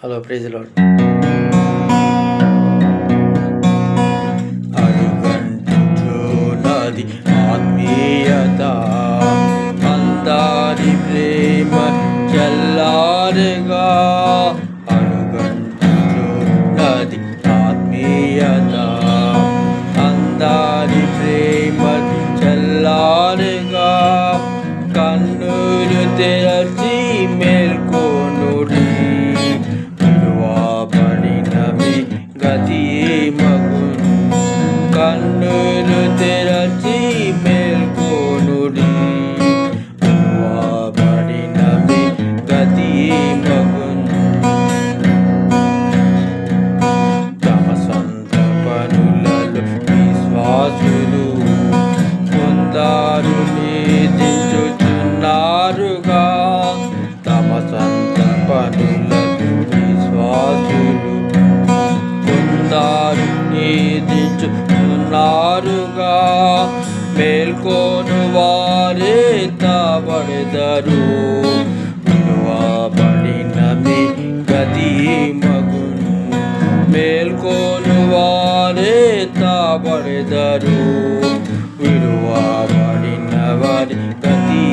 Hello praise lord. అడుగంటున్నది ఆత్మీయత, అందరి ప్రేమ చల్లారుగా. అడుగంటున్నది ఆత్మీయత, అందరి ప్రేమ చల్లారుగా. కన్నులు తెరచి మేల్కొనుడి, విడువబడిన మీ గతి మగును. కన్నులు తెరచి మేల్కొనుడి, విడువబడిన మీ గతి మగును. తమ సొంత పనులలో విశ్వాసులు కొందరు నీతించుచున్నారుగా. తమ సొంత పనులలో విశ్వాసులు కొందరు నీతించుచున్నారుగా. మేల్కొను వారే తాబడెదరు, విడువబడిన మీ గతి మగును. మేల్కొను వారే తాబడెదరు, విడువబడిన వారి గతి